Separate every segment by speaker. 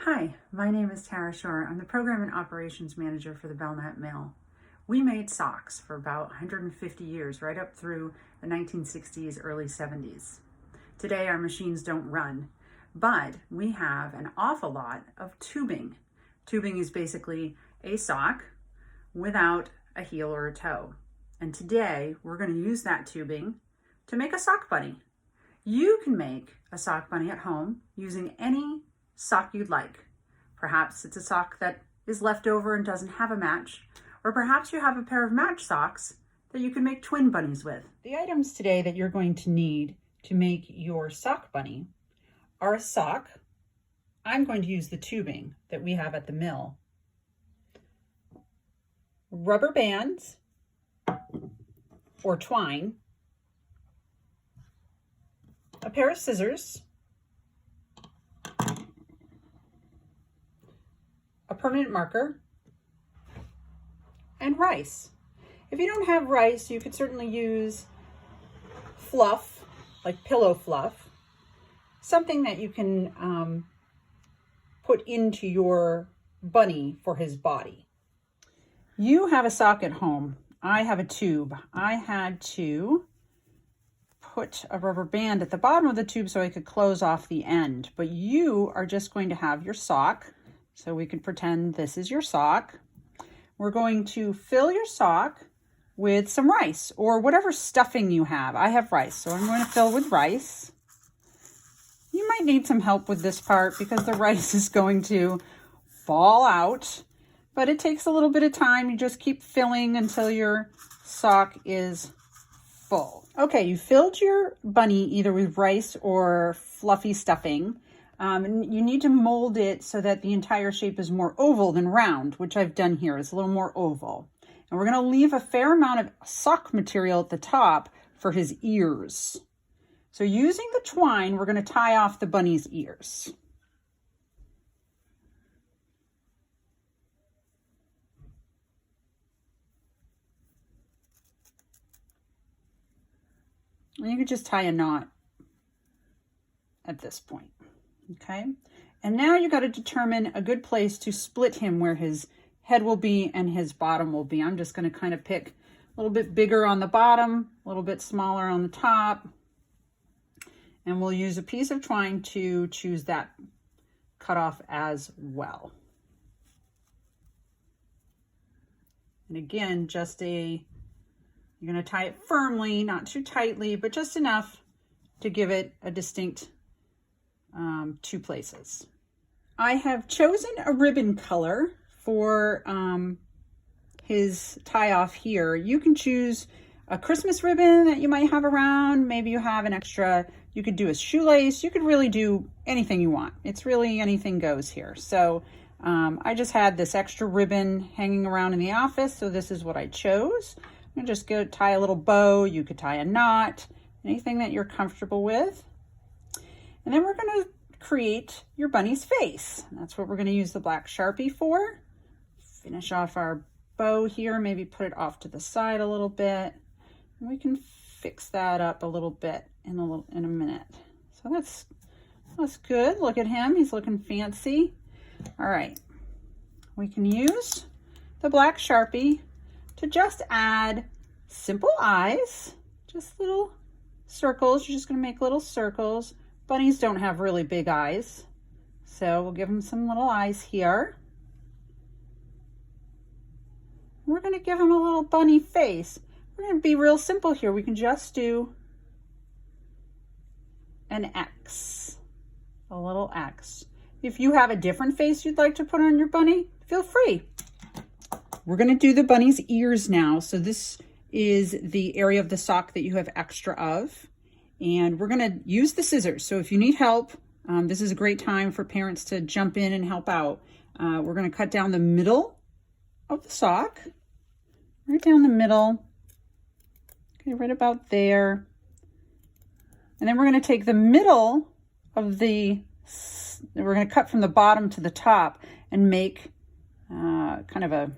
Speaker 1: Hi, my name is Tara Shore. I'm the Program and Operations Manager for the Belknap Mill. We made socks for about 150 years, right up through the 1960s, early 70s. Today our machines don't run, but we have an awful lot of tubing. Tubing is basically a sock without a heel or a toe. And today we're going to use that tubing to make a sock bunny. You can make a sock bunny at home using any sock you'd like. Perhaps it's a sock that is left over and doesn't have a match, or perhaps you have a pair of match socks that you can make twin bunnies with. The items today that you're going to need to make your sock bunny are a sock. I'm going to use the tubing that we have at the mill, rubber bands or twine, a pair of scissors, a permanent marker, and rice. If you don't have rice, you could certainly use fluff, like pillow fluff, something that you can put into your bunny for his body. You have a sock at home. I have a tube. I had to put a rubber band at the bottom of the tube so I could close off the end, but you are just going to have your sock. So we can pretend this is your sock. We're going to fill your sock with some rice or whatever stuffing you have. I have rice, so I'm going to fill with rice. You might need some help with this part because the rice is going to fall out, but it takes a little bit of time. You just keep filling until your sock is full. Okay, you filled your bunny either with rice or fluffy stuffing. You need to mold it so that the entire shape is more oval than round, which I've done here. It's a little more oval. And we're going to leave a fair amount of sock material at the top for his ears. So using the twine, we're going to tie off the bunny's ears. And you could just tie a knot at this point. Okay, and now you got to determine a good place to split him where his head will be and his bottom will be. I'm just going to kind of pick a little bit bigger on the bottom, a little bit smaller on the top, and we'll use a piece of twine to choose that cutoff as well. And again, you're going to tie it firmly, not too tightly, but just enough to give it a distinct two places. I have chosen a ribbon color for his tie off here. You can choose a Christmas ribbon that you might have around. Maybe you have an extra, you could do a shoelace. You could really do anything you want. It's really anything goes here. So I just had this extra ribbon hanging around in the office. So this is what I chose. I'm gonna just go tie a little bow. You could tie a knot, anything that you're comfortable with. And then we're going to create your bunny's face. That's what we're going to use the black Sharpie for. Finish off our bow here, maybe put it off to the side a little bit. And we can fix that up a little bit in a minute. So that's good. Look at him. He's looking fancy. All right. We can use the black Sharpie to just add simple eyes, just little circles. You're just going to make little circles. Bunnies don't have really big eyes, so we'll give them some little eyes here. We're going to give him a little bunny face. We're going to be real simple here. We can just do an X, a little X. If you have a different face you'd like to put on your bunny, feel free. We're going to do the bunny's ears now. So this is the area of the sock that you have extra of. And we're going to use the scissors. So if you need help, this is a great time for parents to jump in and help out. We're going to cut down the middle of the sock, right down the middle, okay, right about there. And then we're going to take the middle of we're going to cut from the bottom to the top and make kind of a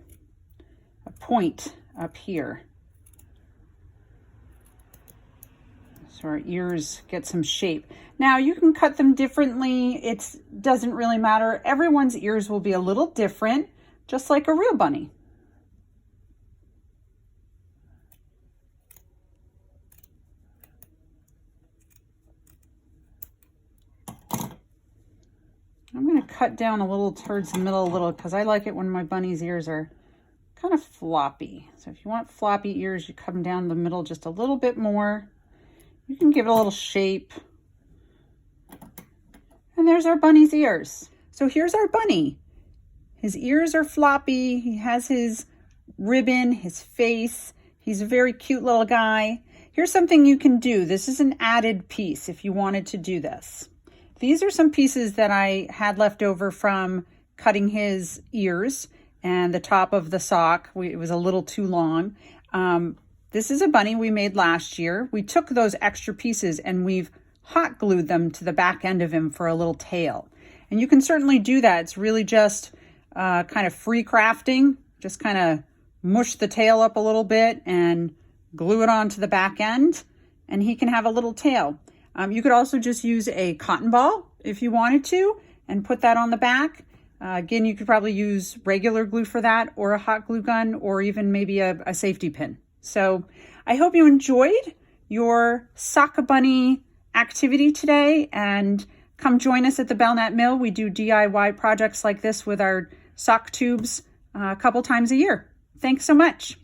Speaker 1: point up here. So our ears get some shape. Now you can cut them differently. It doesn't really matter. Everyone's ears will be a little different, just like a real bunny. I'm going to cut down a little towards the middle a little because I like it when my bunny's ears are kind of floppy. So if you want floppy ears, you come down the middle just a little bit more. You can give it a little shape. And there's our bunny's ears. So here's our bunny. His ears are floppy. He has his ribbon, his face. He's a very cute little guy. Here's something you can do. This is an added piece if you wanted to do this. These are some pieces that I had left over from cutting his ears and the top of the sock. It was a little too long. This is a bunny we made last year. We took those extra pieces and we've hot glued them to the back end of him for a little tail. And you can certainly do that. It's really just kind of free crafting. Just kind of mush the tail up a little bit and glue it onto the back end, and he can have a little tail. You could also just use a cotton ball if you wanted to and put that on the back. Again, you could probably use regular glue for that, or a hot glue gun, or even maybe a safety pin. So I hope you enjoyed your sock bunny activity today, and come join us at the Belknap Mill. We do DIY projects like this with our sock tubes a couple times a year. Thanks so much.